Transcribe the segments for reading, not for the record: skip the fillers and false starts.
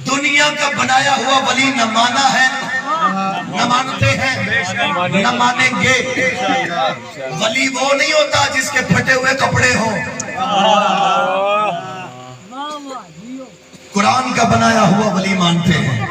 दुनिया का बनाया हुआ वली न माना है, न मानते हैं, न मानेंगे। वली वो नहीं होता जिसके फटे हुए कपड़े हो। कुरान का बनाया हुआ वली मानते हैं।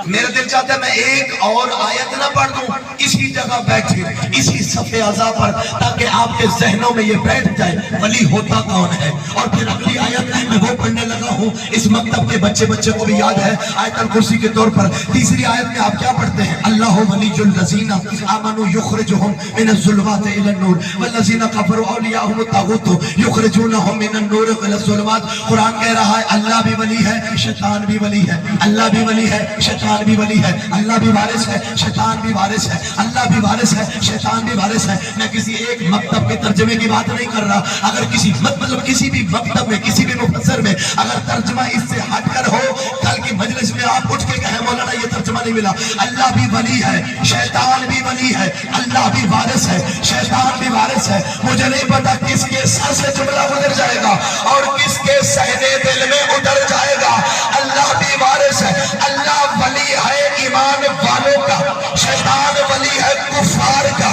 मेरा दिल चाहता है मैं एक और आयत ना पढ़ दूं इसी जगह बैठे इसी सफ़े आज़ा पर, ताकि आपके जहनों में ये बैठ जाए वली होता कौन है। और फिर अगली आयत मैं वो पढ़ने लगा हूँ, इस मकतब के बच्चे को भी याद है, आयतल कुर्सी के तौर पर। तीसरी आयत में आप क्या पढ़ते हैं? अल्लाह वलियुल लज़ीना आमनू युखरिजुहुम मिनज़्ज़ुलुमाति इलन-नूर वल्लज़ीना कफ़रू औलियाहुमुत तागूत युखरिजूनहुम मिनन-नूर इलज़्ज़ुलुमात। कुरान कह रहा है अल्लाह भी वली है, शैतान भी वली है। अल्लाह भी वली है, शैतान भी वली है। अल्लाह भी वारिस है, शैतान भी वारिस है। अल्लाह भी वारिस है, शैतान भी वारिस है। मैं किसी एक मकतब के तर्जमे की बात नहीं कर रहा। अगर किसी मतलब किसी भी मकतब में, किसी भी मुफस्सिर में अगर तर्जमा इससे हटकर हो, कल की मजलिस में आप उठ के कहें मौलाना ये तर्जमा नहीं मिला। अल्लाह भी वली है, शैतान भी वली है। अल्लाह भी वारिस है, शैतान भी वारिस है। मुझे नहीं पता किसके सर से जुमला गुजर जाएगा और किसके सहने दिल में उतर जाएगा। अल्लाह भी वारिस है। अल्लाह वली है ईमान वालों का, शैतान वली है कुफार का।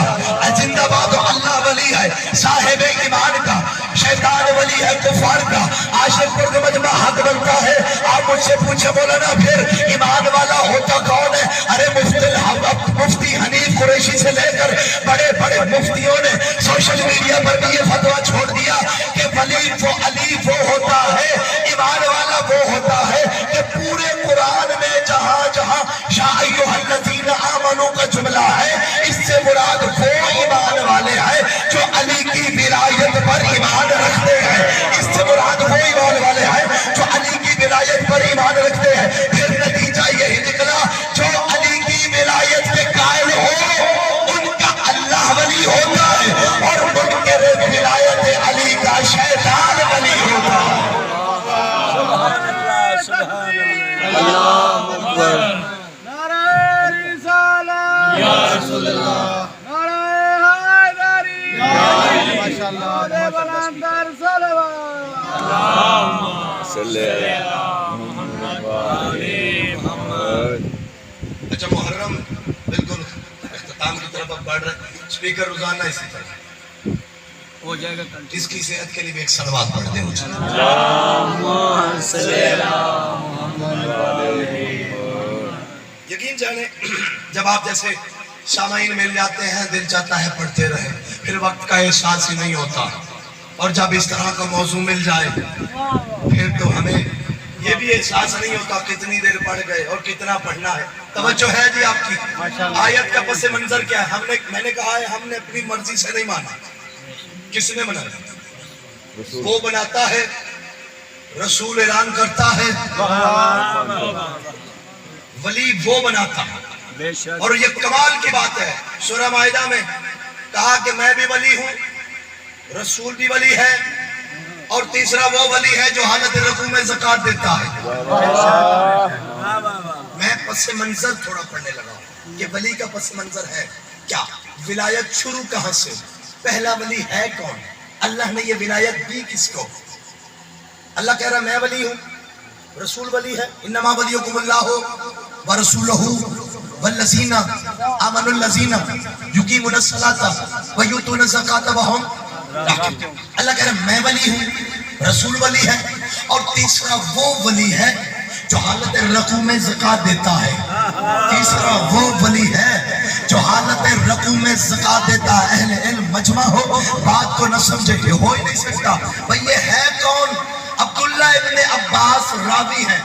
जिंदाबाद अल्लाह वली है साहिब ईमान का, शैतान वली है कुफार का। आशिक पर मजमा हक बनता है। आप मुझसे पूछे बोला ना फिर ईमान वाला होता कौन है? अरे मुफ्ती हनीफ कुरैशी से लेकर बड़े बड़े मुफ्तियों ने सोशल मीडिया पर भी ये फतवा छोड़ दिया कि वली वो अली वो होता है, ईमान वाला वो होता है कि पूरे कुरान में जहां जहां या अय्युहल्लज़ीना आमनू का जुमला है, इससे मुराद वो ईमान वाले हैं जो अली की विलायत पर ईमान रखते हैं। इससे मुराद वो ईमान वाले हैं जो अली की विलायत पर ईमान रखते हैं। फिर नतीजा यही निकला जो अली की विलायत के कायल हो उनका अल्लाह वली होता है और उनके विलायत अली का शैतान वली होता है। अच्छा मुहर्रम बिल्कुल इख्तिताम की तरफ अब बढ़ रहे, स्पीकर रोजाना इसी तरह हो जाएगा। इसकी सेहत के लिए भी एक सलवात पढ़ दें। यकीन जाने जब आप जैसे सामाइन मिल जाते हैं दिल चाहता है पढ़ते रहे, फिर वक्त का एहसास ही नहीं होता। और जब इस तरह का मौजू मिल जाए फिर तो हमें ये भी एहसास नहीं होता कितनी देर पढ़ गए और कितना पढ़ना है। तवज्जो है जी आपकी? आयत का पस मंजर क्या है? मैंने कहा है हमने अपनी मर्जी से नहीं माना। किसने बनाया? वो बनाता है, रसूल ऐलान करता है, वली वो बनाता है। और ये कमाल की बात है, सूरह माइदा में कहा कि मैं भी वली हूँ, रसूल भी वली है, और तीसरा वो वली है जो हालत रकू में ज़कात देता है। मैं पस मंजर थोड़ा पढ़ने लगा कि वली का पस मंजर है क्या, विलायत शुरू कहां से, पहला वली है कौन, अल्लाह ने ये विलायत दी किसको? अल्लाह कह रहा मैं वली हूँ, रसूल वली है। इन्नमा वलियुकुमुल्लाहु व रसूलुहु वल्लज़ीना आमनुल्लज़ीना युकीमुनस्सलाता व यूतूनज़्ज़काता व हुम राकिऊन। अल्लाह कह रहा मैं वली हूँ, रसूल वली है, और तीसरा वो वली है जो हालत रकू में ज़कात देता है। तीसरा वो वली है जो हालत रकू में ज़कात देता है। अहले इल्म मजमा हो, बात को न समझे हो ही नहीं सकता। भाई ये है कौन? अब्दुल्लाह इब्ने अब्बास रावी है।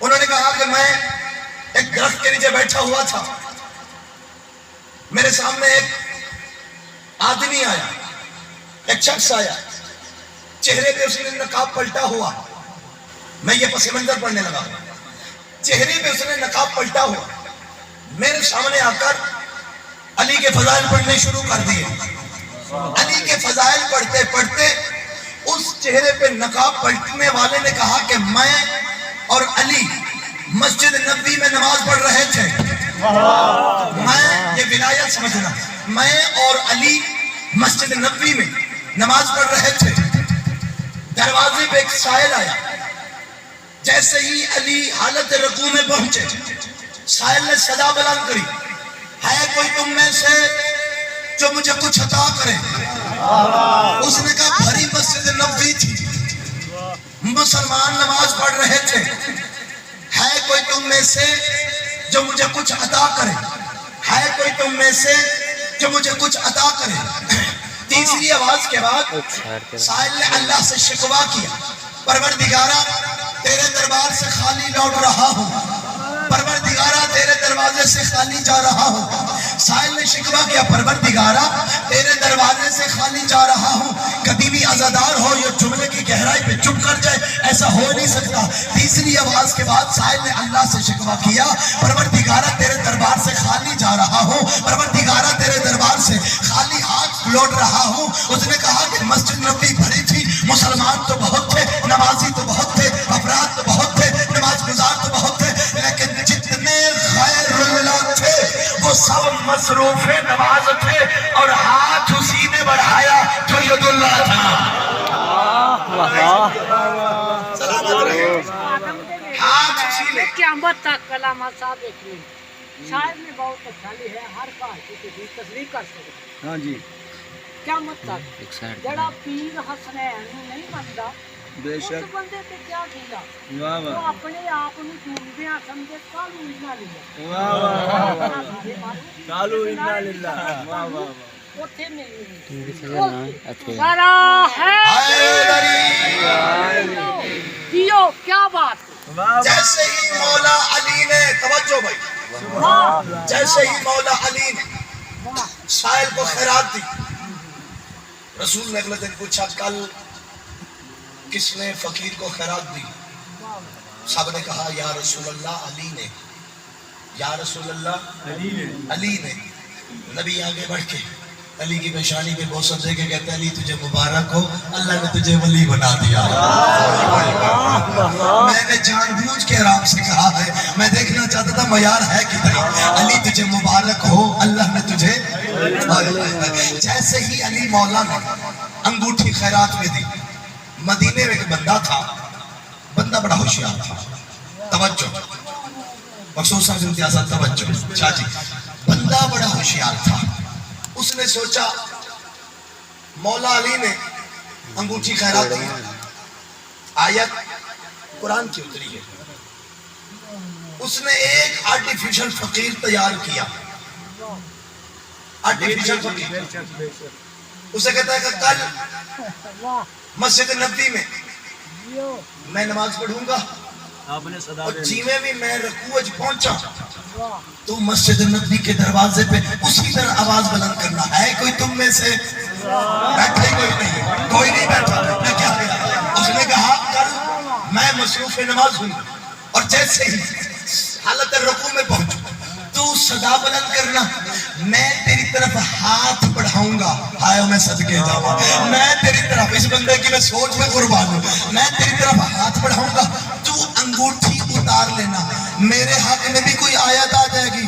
उन्होंने कहा कि मैं एक दरख्त के नीचे बैठा हुआ था, मेरे सामने एक आदमी आया, एक शख्स आया, चेहरे पे उसने नकाब पलटा हुआ। मैं ये पस मंजर पढ़ने लगा, चेहरे पे उसने नकाब पलटा हुआ, मेरे सामने आकर अली के फजाइल पढ़ने शुरू कर दिए। अली के फजाइल पढ़ते पढ़ते उस चेहरे पे नकाब पलटने वाले ने कहा कि मैं और अली मस्जिद नबी में नमाज पढ़ रहे थे। मैं ये विलायत समझना, मैं और अली मस्जिद नबी में नमाज पढ़ रहे थे। दरवाजे पे एक साइल आया, جیسے ہی علی حالت رکوع میں پہنچے سائل نے صدا بلند کری، ہے کوئی تم میں سے جو مجھے کچھ عطا کرے؟ اس نے کہا بھری مسجد نبوی تھی، مسلمان نماز پڑھ رہے تھے، ہے کوئی تم میں سے جو مجھے کچھ عطا کرے؟ ہے کوئی تم میں سے جو مجھے کچھ عطا کرے؟ تیسری آواز کے بعد سائل نے اللہ سے شکوہ کیا، پروردگارہ تیرے دربار سے خالی لوٹ رہا ہوں، پروردگارہ تیرے دروازے سے خالی جا رہا ہوں۔ سائل نے شکوہ کیا، پروردگارہ تیرے دروازے سے خالی جا رہا ہوں۔ کبھی بھی عزادار ہو یہ جملے کی گہرائی پہ چپ کر جائے، ایسا ہو نہیں سکتا۔ تیسری آواز کے بعد سائل نے اللہ سے شکوہ کیا، پروردگارہ تیرے دربار سے خالی جا رہا ہوں، پروردگارہ تیرے دربار سے خالی ہاتھ لوٹ رہا ہوں۔ اس نے کہا کہ مسجد نبوی بھری تھی، مسلمان تو بہت تھے، نمازی تو بہت تھے، افراد تو بہت تھے، نماز گزار تو بہت تھے، لیکن جتنے غیر اللہ تھے وہ سب مصروف نماز تھے، اور ہاتھ اسی نے بڑھایا جو ید اللہ تھا۔ سلامت رہے، ہاتھ اسی نے۔ قیامت تک کلام صاحب ایک نہیں، شاید میں بہت خالی ہے، ہر کار کی تصدیق کر سکتا۔ ہاں جی قیامت تک جڑا پیر حسنین نہیں بنتا بے اس شک بندے تے کیا کیتا، واہ وہ واہ اپنے آپ نوں ڈوبدیاں سمجھے کالو انا للہ، واہ واہ کالو انا للہ واہ واہ اوتھے ملنی سارا ہے دیو کیا بات واہ جیسے ہی مولا علی نے، توجہ بھائی، واہ جیسے ہی مولا علی نے واہ سائل کو خیرات دی، رسول نے اگلے دن پوچھا کل کس نے فقیر کو خیرات دی؟ سب نے کہا یا رسول اللہ علی نے، یا رسول اللہ علی نے۔ نبی آگے بڑھ کے علی کی پیشانی پہ بوسہ دے کے کہتے ہیں علی تجھے مبارک ہو، اللہ نے تجھے ولی بنا دیا۔ میں نے جان بوجھ کے آرام سے کہا ہے، میں دیکھنا چاہتا تھا معیار ہے کتنا۔ علی تجھے مبارک ہو، اللہ نے تجھے۔ جیسے ہی علی مولا نے انگوٹھی خیرات میں دی، مدینے میں ایک بندہ تھا، بندہ بڑا ہوشیار تھا، توجہ مخصوص سمجھ امتیازات توجہ شاہ جی، بندہ بڑا ہوشیار تھا۔ اس نے سوچا مولا علی نے انگوٹھی خیرات دی، آیت قرآن کی اتری ہے، اس نے ایک آرٹیفیشل فقیر تیار کیا، آرٹیفیشل فقیر۔ اسے کہتا ہے کہ کل مسجد نبوی میں میں نماز پڑھوں گا، آپ نے صدا اور جیویں بھی میں رکوع پہنچا تو مسجد نبوی کے دروازے پہ اسی طرح آواز بلند کرنا ہے۔ کوئی تم میں سے بیٹھے؟ کوئی نہیں بیٹھا۔ میں کیا کہا؟ اس نے کہا کل میں مصروف نماز ہوں، اور جیسے ہی حالت رکوع میں پہنچوں تو صدا بلند کرنا، میں تیری طرف ہاتھ بڑھاؤں گا، ہائے میں صدقے جاؤں، میں تیری طرف، اس بندے کی میں سوچ میں قربان ہوں، میں تیری طرف ہاتھ بڑھاؤں گا، تو انگوٹھی اتار لینا، میرے حق میں بھی کوئی آیت آ جائے گی،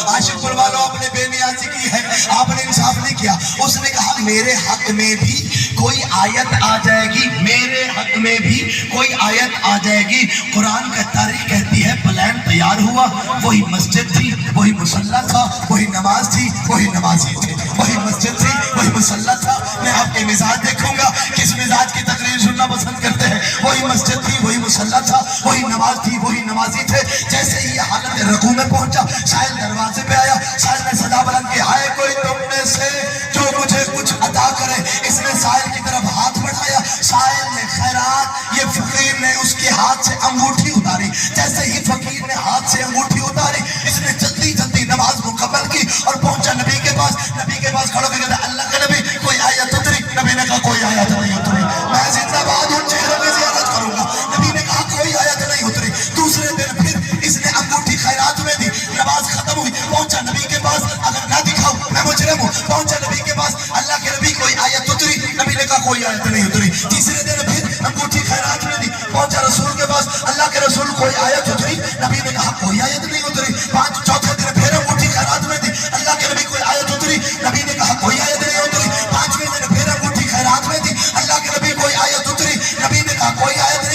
عاشق بلوالو آپ نے بے نیازی کی ہے، آپ نے انصاف نہیں کیا۔ اس نے کہا میرے حق میں بھی کوئی آیت آ جائے گی، میرے حق میں بھی کوئی آیت آ جائے گی۔ قرآن کا تاریخ کہتی ہے پلان تیار ہوا، وہی مسجد تھی، وہی مصلی تھا، وہی نماز تھی، وہی نمازی تھے، وہی مسجد تھی، وہی مصلی تھا۔ میں آپ کے مزاج دیکھوں گا، کس مزاج کی تقریر سننا پسند کرتے ہیں۔ وہی مسجد تھی، وہی مصلی تھا، وہی نماز تھی، وہی نمازی تھے۔ جیسے ہی حالت رکوع میں پہنچا، سائل دروازے پہ آیا، سائل نے صدا بلند کی، آئے کوئی تم میں سے جو مجھے کچھ عطا کرے؟ اس نے سائل کی طرف ہاتھ بڑھایا، سائل نے خیرات، یہ فقیر نے اس کے ہاتھ سے انگوٹھی اتاری۔ جیسے ہی فقیر نے ہاتھ سے انگوٹھی اتاری، اس نے جلدی جلدی نماز مکمل کی اور پہنچا نبی کے پاس۔ نبی کے پاس کھڑو کے کہتا اللہ کے نبی کوئی آیت اتری؟ نبی نے کہا کوئی آیت نہیں اتری، میں زندہ باد ان چہروں کی زیارت کروں گا۔ نبی نے کہا کوئی آیت نہیں اتری۔ دوسرے دن پھر اس نے انگوٹھی خیرات میں دی، نماز ختم ہوئی، پہنچا نبی کے پاس، اگر نہ دکھاؤں میں مجرم ہوں، پہنچا نبی کے پاس، اللہ کے نبی کوئی آیت اتری؟ نبی نے کہا کوئی آیت نہیں اتری۔ تیسرے دن پھر انگوٹھی خیرات میں دی، پہنچا رسول کے پاس، اللہ کے رسول کوئی آیت اتری؟ نبی نے کہا کوئی آیت نہیں اتری۔ چوتھے دن پھر انگوٹھی خیرات میں دی، اللہ کے نبی کوئی آیت اتری؟ نبی نے کہا کوئی آیت نہیں اتری۔ پانچویں دن پھر انگوٹھی خیرات میں دی، اللہ کے نبی کوئی آیت اتری؟ نبی نے کہا کوئی آیت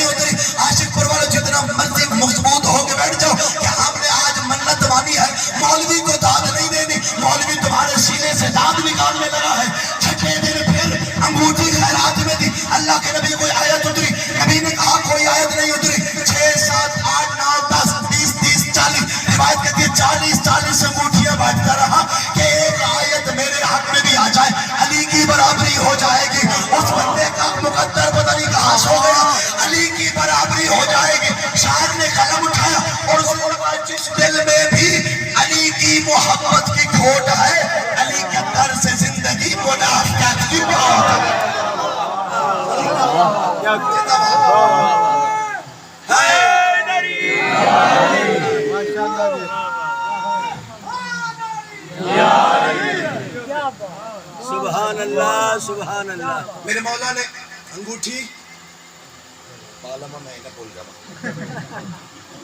मुकद्दर पता नहीं कहां सो गया, अली की बराबरी हो जाएगी। शायर ने कलम उठाया और उसने कहा जिस दिल में भी अली की मोहब्बत की खोट है, अली के दर से जिंदगी मुनाफिकत की मौत है। सुभान अल्लाह, सुभान अल्लाह। मेरे मौला ने अंगूठी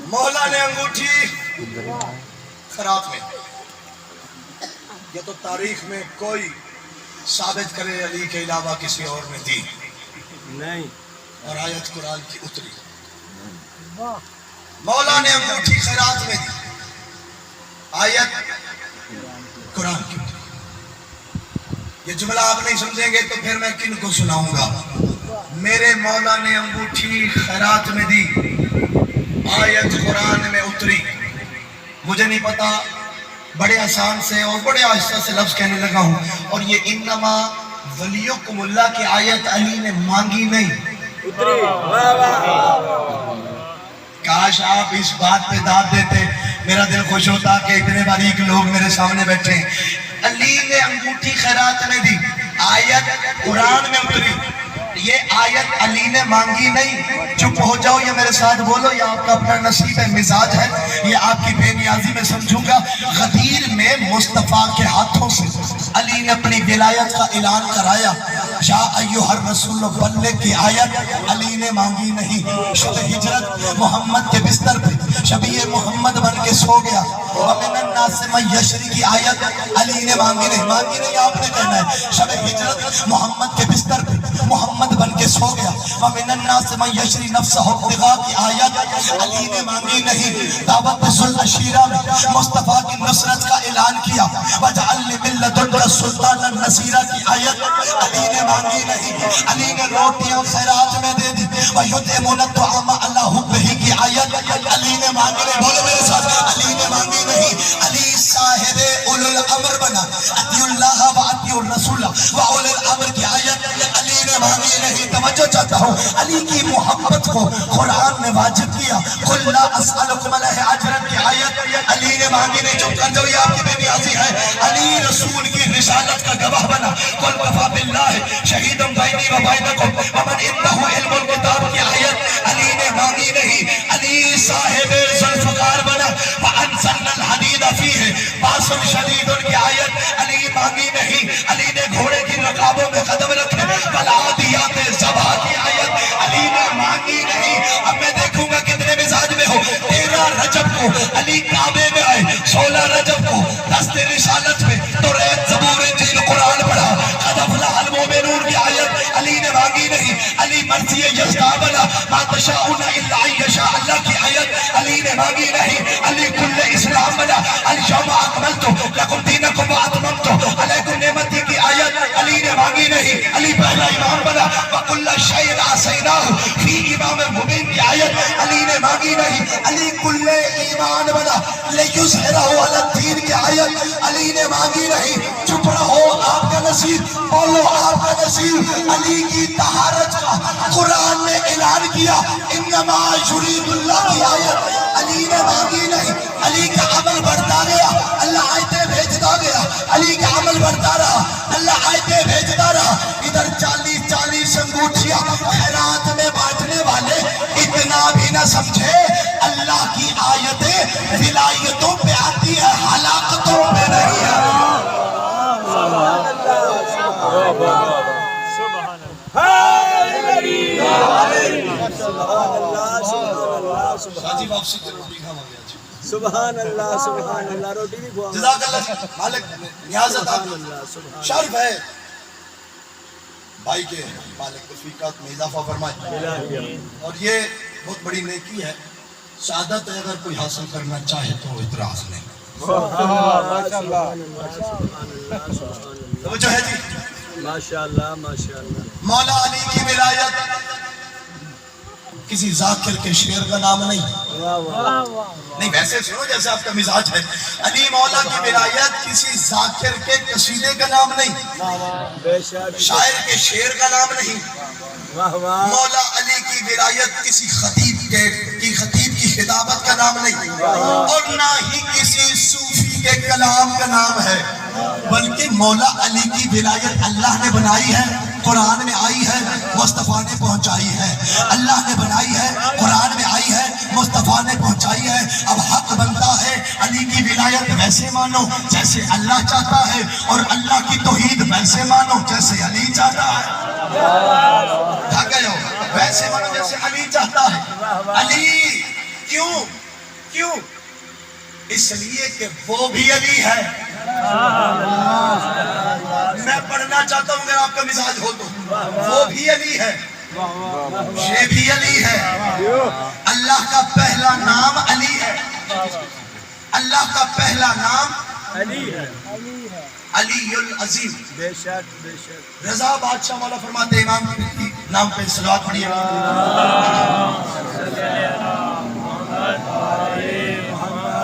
मौला ने अंगूठी खरात में, ये तो तारीख में कोई साबित करे अली के अलावा किसी और ने दी नहीं। और आयत कुरान की उतरी, मौला ने अंगूठी खैरात में दी, आयत कुरान की उतरी। ये जुमला आप नहीं समझेंगे तो फिर मैं किन को सुनाऊंगा। मेरे मौला ने अंगूठी खैरात में दी, आयत कुरान में उतरी। मुझे नहीं पता, बड़े आसान से और बड़े आहिस्ता से लफ्ज कहने लगा हूं। और ये इन्नमा वलियुकुमुल्लाह की आयत अली ने मांगी नहीं, उतरी। वाह वाह। काश आप इस बात पे दाद देते, मेरा दिल खुश होता कि इतने बारीक लोग मेरे सामने बैठे हैं। अली ने अंगूठी खैरात में दी, आयत कुरान में उतरी। ये आयत अली ने मांगी नहीं। चुप हो जाओ या मेरे साथ बोलो, ये आपका अपना नसीब है, मिजाज है, ये आपकी बेनियाजी में समझूंगा। गदीर में मुस्तफा के हाथों से अली ने अपनी विलायत का ऐलान कराया। या अय्युहर रसूल बल्ले की आयत अली ने मांगी नहीं। शब हिजरत मोहम्मद के बिस्तर पे शबीए मोहम्मद बन के सो गया। यशरी की आयत अली ने मांगी नहीं, मांगी नहीं आपने कहना है। शब हिजरत मोहम्मद के बिस्तर पे मोहम्मद बन के सो गया। यशरी नफ्सहु इब्तिगा की आयत अली ने मांगी नहीं। दावत सुल अशीरा में मुस्तफा की नुसरत का ऐलान किया। वजअलनी मिन लदुनका सुल्तानन नसीरा की आयत अली ने मांगी नहीं। अली ने रोटियां खैरात में दे दी। वयुतइमुन अत्तआम अला हुब्बिही की आयत अली ने मांगी नहीं। बोलो मेरे साथ, अली ने मांगी नहीं। अली साहिबे उलुल अम्र बना, अतिउल्लाह व अतिउर रसूल व उलुल अम्र की आयत अली ने मांगी नहीं। तवज्जो चाहता हूं, अली की मोहब्बत को कुरान ने वाजिब किया। कुल ला असअलुकुम अलैहि अजरन की आयत अली ने मांगी नहीं। चुप कर जाओ, ये आपकी बेनियाजी है। अली रसूल की रिसालत का गवाह बना। कुल कफा बिल्लाहि शहीदुम बैनी व बैनकुम व मन इंदहु इल्मुल किताब की आयत अली ने मांगी नहीं। अली साहिबे ज़ुल्फ़कार बना। व अनज़लनल हदीद फीहि बासुन शदीदुन की आयत अली मांगी नहीं। अली ने घोड़े की रकाबों में कदम रखे। वल आदियात ज़बह की आयत अली ने मांगी नहीं। अब मैं देखूंगा कितने मिजाज में हो। 13 रजब को अली काबे में आए, 16 रजब को दस्ते रिसालत में तौरात ज़बूर इंजील कुरान पढ़ा। क़द अफ़लहल मुमिनून की आयत अली ने मांगी नहीं। अली मर्ज़ी यज़्दा बना। मा तशाऊन इल्ला अन यशा अल्लाह की आयत अली ने मांगी नहीं। अली कुल्ले इस्लाम बना। अल यौम अकमलतु लकुम दीनकुम व अतममतु अलैकुम निअमती की आयत अली ने मांगी नहीं। अली पहला इमाम बना। व कुल्ल शैइन आसैनाहु फी इमाम मुबीन की आयत अली ने मांगी नहीं। अली कुल्ले ईमान बना। लियुज़हिरहु अला दीन की आयत अली ने मांगी नहीं। चुप रहो, आपका नसीब, बोलो आपका नसीब। अली की तहारत का कुरान ने ऐलान किया। इन्नमा युरीदुल्लाह की आयत अली ने मांगी नहीं। अली का अमल बढ़ता गया, अल्लाह आयतें भेजता गया। अली का अमल बढ़ता रहा, अल्लाह आयतें भेजता रहा। इधर 40-40 अंगूठियां खैरात में बांटने वाले इतना भी न समझे, अल्लाह की आयतें विलायतों पे आती है, हलाकतों पे नहीं है। सुभान अल्लाह, सुभान अल्लाह। रोटी भी खुआ। जज़ाकल्लाह मालिक नियाज़त शारिफ है भाई के मालिक तौफीक़ात में इजाफा फरमाए। और ये बहुत बड़ी नेकी है, शहादत है। अगर कोई हासिल करना चाहे तो इतराज़ नहीं। तो जो है जी, माशाअल्लाह, माशाअल्लाह। मौला अली की विलायत किसी जाकिर के शेर का नाम नहीं। नहीं, वैसे सुनो जैसे आपका मिजाज है। अली मौला की विलायत किसी जाकिर के कसीदे का नाम नहीं, शायर के शेर का नाम नहीं। واہ واہ مولا علی کی ولایت کسی خطیب کی خطابت کا نام نہیں، اور نہ ہی کسی صوفی کے کلام کا نام ہے، بلکہ مولا علی کی ولایت اللہ نے بنائی ہے، قرآن میں آئی ہے، مصطفیٰ نے پہنچائی ہے۔ اللہ نے بنائی ہے، قرآن میں آئی ہے، مصطفیٰ نے پہنچائی ہے۔ اب حق بنتا ہے علی کی ولایت ویسے مانو جیسے اللہ چاہتا ہے، اور اللہ کی توحید ویسے مانو جیسے علی چاہتا ہے۔ ویسے مانو جیسے علی چاہتا ہے۔ علی کیوں؟ اس لیے کہ وہ بھی علی ہے۔ میں پڑھنا چاہتا ہوں اگر آپ کا مزاج ہو تو، وہ بھی علی ہے، یہ بھی علی ہے۔ اللہ کا پہلا نام علی ہے، اللہ کا پہلا نام علی ہے، علی العظیم۔ بے شک بے شک۔ رضا بادشاہ مولا فرماتے ہیں، امام کی نام پہ صلوات پڑھیے۔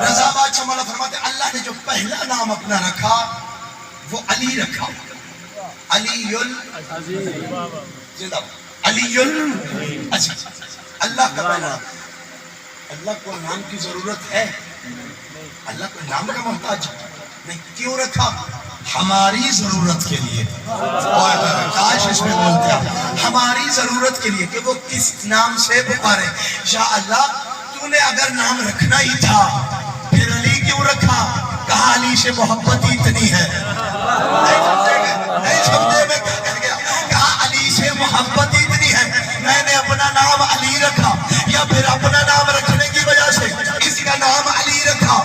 رضا بادشاہ مولا فرماتے ہیں اللہ نے جو پہلا نام اپنا رکھا وہ علی رکھا، علی العظیم، علی العظیم۔ اللہ کا پہلا نام۔ اللہ کو نام کی ضرورت ہے؟ اللہ کو نام کا محتاج نہیں۔ کیوں رکھا؟ ہماری ضرورت کے لیے، اور کاش اس میں بولتے ہیں ہماری ضرورت کے لیے، کہ وہ کس نام سے پکارے۔ یا اللہ تو نے اگر نام رکھنا ہی تھا پھر علی کیوں رکھا؟ کہا علی سے محبت ہی اتنی ہے۔ نہیں سمجھے میں کیا کہہ گیا؟ کہا علی سے محبت ہی اتنی ہے، میں نے اپنا نام علی رکھا، یا پھر اپنا نام رکھنے کی وجہ سے اس کا نام علی رکھا۔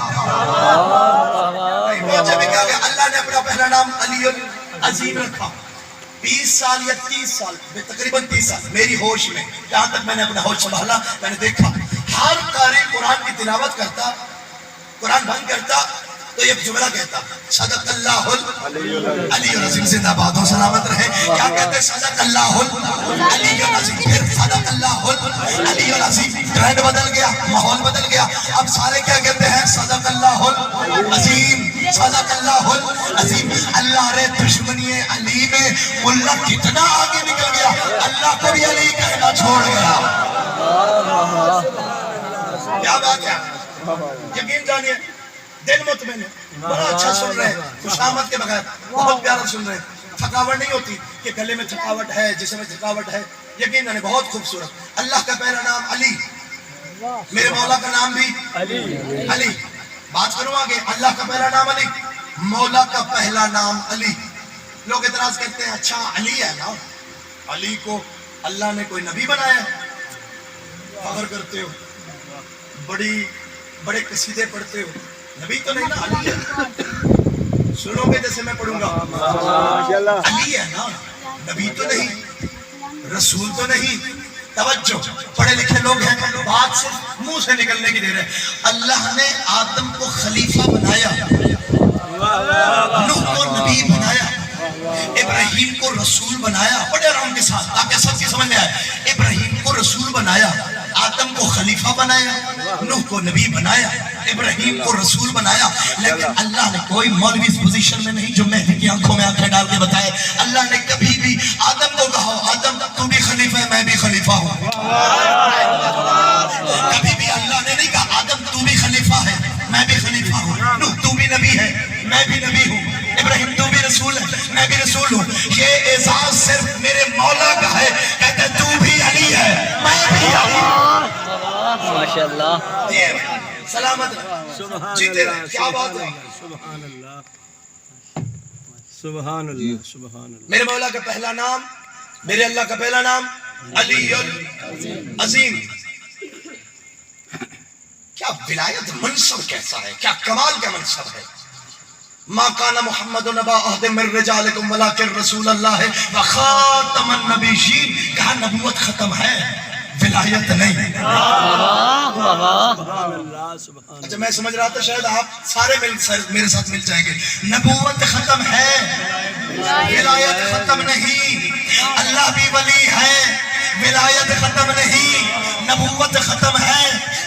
اللہ نے اپنا پہلا نام علی العظیم رکھا۔ 20 سال یا 30 سال، تقریباً 30 سال میری ہوش میں، جہاں تک میں نے اپنا ہوش سنبھالا، میں نے دیکھا ہر قاری قرآن کی تلاوت کرتا، قرآن بند کرتا تو یہ جملہ کہتا، صدق اللہ علی العظیم، زندہ باد و سلامت رہے۔ کیا کہتے؟ صدق اللہ علی العظیم، پھر صدق اللہ علی العظیم۔ ٹرینڈ بدل گیا، ماحول بدل گیا، اب سارے کیا کہتے ہیں؟ صدق اللہ عظیم، صدق اللہ عظیم۔ اللہ رے دشمنی علی میں ملا کتنا آگے نکل گیا، اللہ کو بھی علی کہنا چھوڑ گیا۔ کیا بات ہے؟ یقین جانیے دل مطمئن ہے، بڑا اچھا سن رہے ہیں، خوشامد کے بغیر بہت پیارا سن رہے ہیں، تھکاوٹ نہیں ہوتی کہ گلے میں تھکاوٹ ہے، جسم میں تھکاوٹ ہے۔ یقین جانیے بہت خوبصورت۔ اللہ کا پہلا نام علی، میرے مولا کا نام بھی علی۔ بات کروں آگے، اللہ کا پہلا نام علی، مولا کا پہلا نام علی۔ لوگ اعتراض کرتے ہیں اچھا علی ہے نا، علی کو اللہ نے کوئی نبی بنایا؟ فخر کرتے ہو، بڑے قصیدے پڑھتے ہو، نبی تو نہیں نا، علی ہے۔ سنو گے جیسے میں پڑھوں گا، علی ہے نا، نبی تو نہیں، رسول تو نہیں۔ توجہ، پڑھے لکھے لوگ ہیں، بات صرف منہ سے نکلنے کی دیر ہے۔ اللہ نے آدم کو خلیفہ بنایا، نوح کو نبی بنایا، ابراہیم کو رسول بنایا۔ بڑے آرام کے ساتھ تاکہ سب کی سمجھ میں آئے۔ ابراہیم کو رسول بنایا، آدم کو خلیفہ بنایا، نوح کو نبی بنایا، ابراہیم کو رسول بنایا۔ لیکن اللہ نے کوئی مولوی اس پوزیشن میں نہیں جو مہدی کی آنکھوں میں آنکھیں ڈال کے بتائے۔ اللہ نے کبھی بھی آدم کو کہا آدم تو بھی خلیفہ ہے، میں بھی خلیفہ ہوں۔ کبھی بھی اللہ نے نہیں کہا آدم تو بھی خلیفہ ہے، میں بھی خلیفہ ہوں۔ نوح تو بھی نبی ہے، میں بھی نبی ہوں۔ ابراہیم تو بھی رسول ہے، میں بھی رسول ہوں۔ یہ اعزاز صرف میرے مولا کا ہے، کہتے تو بھی علی ہے، میں بھی علی ہوں۔ ماشاءاللہ، سلامت جیتے رہے۔ کیا بات ہے؟ سبحان اللہ، سبحان اللہ، سبحان اللہ۔ میرے مولا کا پہلا نام، میرے اللہ کا پہلا نام علی العظیم۔ کیا ولایت منصب کیسا ہے، کیا کمال کا منصب ہے۔ ما کان محمد نبا احد من رجالکم ولکن رسول اللہ وخاتم النبیین۔ کہا نبوت ختم ہے، ولایت نہیں۔ اچھا میں سمجھ رہا تھا شاید آپ سارے میرے ساتھ مل جائیں گے۔ نبوت ختم ہے، ولایت ختم نہیں۔ اللہ بھی ولی ہے، ولایت ختم نہیں، نبوت ختم ہے،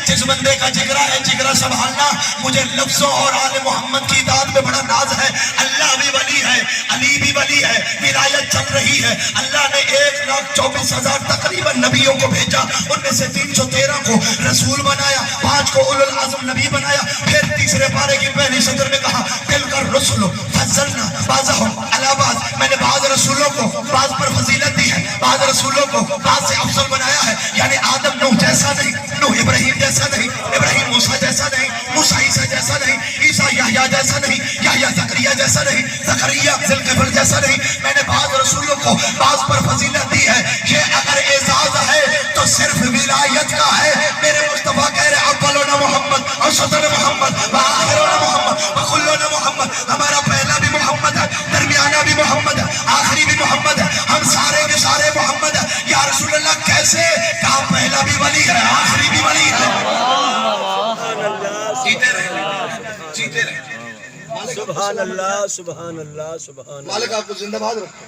जिस बंदे का जिगरा है जिगरा संभालना। मुझे लफ्जों और आले मोहम्मद की इताअत में बड़ा नाज है। अल्लाह भी वली है, अली भी वली है, विलायत चल रही है। अल्लाह ने 1,24,000 तकरीबन नबियों को भेजा, उनमें से 313 को रसूल बनाया, 5 को उलुल आज़म नबी बनाया। फिर तीसरे पारे की पहली सदर में कहा तिलकर रसूल फज़लना बाज़हुम अला बाज़, मैंने बाज़ रसूलों को बाज़ पर फजीलत दी है, बाज़ रसूलों को बाज़ से अफजल बनाया है। यानी आदम नूह जैसा नहीं, नूह इब्राहिम जैसा नहीं, इब्राहिम मूसा जैसा नहीं, मूसा ईसा जैसा नहीं, ईसा यहया जैसा नहीं, यहया ज़करिया जैसा नहीं, ज़करिया ज़ुल्किफ़ल जैसा नहीं। मैंने बाज़ रसूलों को बाज़ पर फजीलत दी है। ये अगर एजाज़ है तो सिर्फ विलायत का है। मेरे मुस्तफ़ा कह रहे अव्वलुना मोहम्मद, औसतुना मोहम्मद, व आखिरुना मोहम्मद, व कुल्लुना मोहम्मद। हमारा पहला भी मोहम्मद है, दरमियाना भी मोहम्मद है, आखिरी भी मोहम्मद है, हम सारे के सारे मोहम्मद है। या रसूल अल्लाह कैसे? कहा पहला भी वली है, आखिरी भी वली है। जीते रहे, जीते रहे। सुभान अल्लाह, सुभान अल्लाह, सुभान मालिक आपको जिंदाबाद रखे।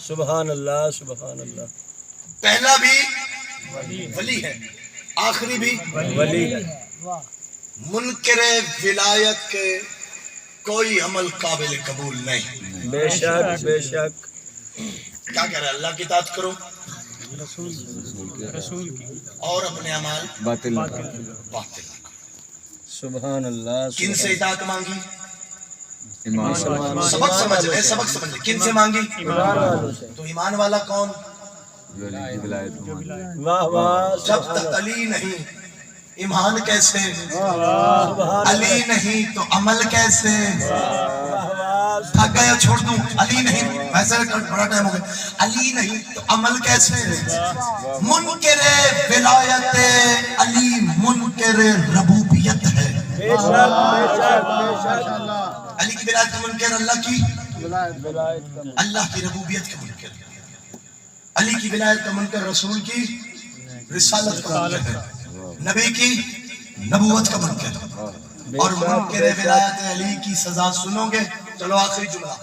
सुभान अल्लाह, सुभान अल्लाह। पहला भी वली है, आखिरी भी वली है। मुनकिरे विलायत के कोई अमल काबिल कबूल नहीं। बेशक बेशक। क्या कह रहे हैं? अल्लाह की इताअत करो और अपने अमाल बातिल। सुभान अल्लाह। किन से इताअत मांगी? सबक समझ ले, सबक समझ ले। किन से मांगी? तो ईमान वाला कौन? वाह वाह। जब तक अली नहीं ईमान कैसे? अली नहीं तो अमल कैसे? थक गया, छोड़ दूं। अली नहीं, वैसे बड़ा टाइम हो गया। अली नहीं तो अमल कैसे? मुनकिरे विलायत अली मुनकिरे रबूबियत है। बेशक बेशक बेशक। अली की विलायत का मुनकर अल्लाह की अल्लाह की रबूबियत का मुनकर। अली की विलायत का मुनकर रसूल की रिसालत का मुनकर है, नबी की नबूवत का मुनकर। और मुनकर विलायत अली की सजा सुनोगे। चलो आखिरी जुमला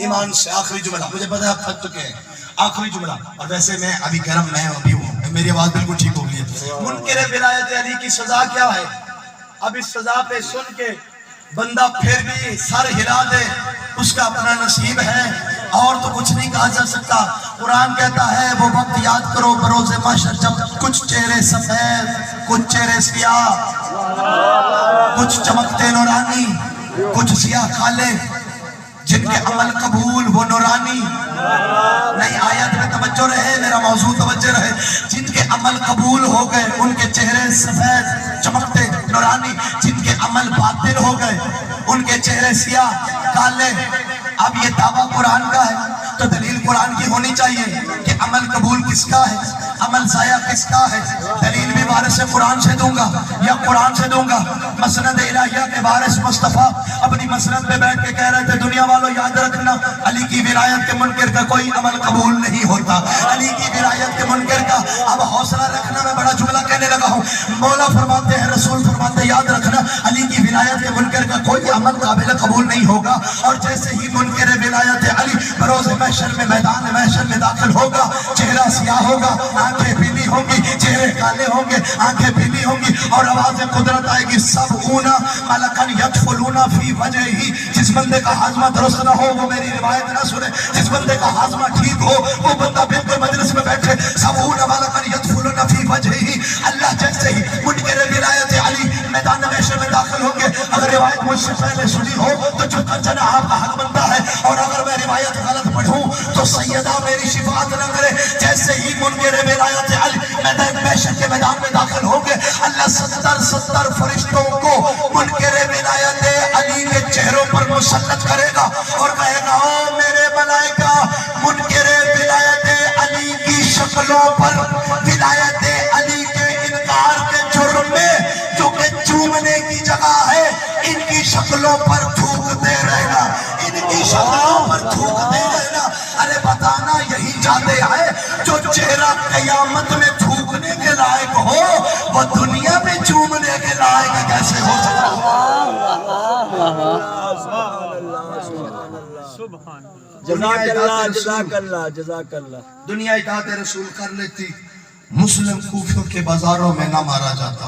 ईमान से, आखिरी जुमला। मुझे पता है आप थक चुके हैं, आखिरी जुमला। और वैसे मैं अभी गर्म मैं अभी हूँ, मेरी आवाज बिल्कुल ठीक हो गई है। मुनकर विलायत अली की सजा क्या है? अब इस सजा पे सुन के बंदा फिर भी सर हिला दे, उसका अपना नसीब है, और तो कुछ नहीं कहा जा सकता। कुरान कहता है वो वक्त याद करो बरोज़े महशर जब कुछ चेहरे सफेद, कुछ चेहरे सियाह, कुछ चमकते नूरानी, कुछ सियाह काले, जिनके अमल कबूल वो नूरानी। नहीं, आयत में तवज्जो रहे, मेरा मौजू तवज्जो रहे। जिनके अमल कबूल हो गए उनके चेहरे सफेद चमकते नूरानी, जिनके अमल बातिल हो गए उनके चेहरे सियाह काले। अब ये दावा कुरान का है तो दलील कुरान की होनी चाहिए कि अमल कबूल किसका है, अमल जाया किसका है। दलील भी वारिस कुरान से दूंगा या कुरान से दूंगा। मसनद इलाहिया के वारिस मुस्तफ़ा अपनी मसनद पे बैठ के कह रहे थे दुनिया वालों याद रखना अली की विलायत के मुनकर का कोई अमल कबूल नहीं होता। अली की विलायत के मुनकर का अब हौसला रखना। मैं बड़ा जुमला कहने लगा हूँ। मौला फरमाते हैं, रसूल फरमाते हैं, याद रखना अली की विलायत के मुनकर का कोई अमल काबिल कबूल नहीं होगा। और जैसे ही मुनकर विलायत अली बरोज़े महशर में मैदान महशर में दाखिल होगा, चेहरा सियाह होगा, आंखें पीली होंगी, चेहरे काले होंगे, आंखें पीली होंगी, और आवाज़ कुदरत आएगी सब ऊना मलकन यदखुलूना फी वजही। जिस बंदे का हाजमा दुरुस्त ना हो वो मेरी रिवायत ना सुने, जिस बंदे का हाजमा ठीक हो वो बंदा बिल्कुल मजलिस में बैठे। सब ऊना मलकन यदखुलूना फी वजही। अल्लाह जैसे ही मुनकर विलायत अली मैदान महशर में दाखिल होंगे, अगर रिवायत मुझसे पहले सुनी हो तो चुप जाना आपका हक बनता है, और अगर मैं रिवायत गलत पढ़ूं तो सैयदा मेरी शिफात न करे। जैसे ही मुनकर विलायत अली मैदान महशर के मैदान में दाखिल होंगे, अल्लाह 70 फरिश्तों को मुनकर विलायत अली के चेहरों पर मुसल्लत करेगा और कहेगा ओ मेरे मलाइका, मुनकर विलायत अली की शक्लों पर विलायत अली के इनकार के जुर्म में जो कि चूमने की जगह है, इनकी शक्लों पर थूकते रहना, इनकी शक्लों पर थूकते रहना। अरे बताना यही चाहते हैं जो चेहरा कयामत में थूकने के लायक हो वो दुनिया में चूमने के लायक कैसे हो सकता? दुनिया इताअत रसूल कर लेती, मुस्लिम कूफियों के बाजारों में ना मारा जाता।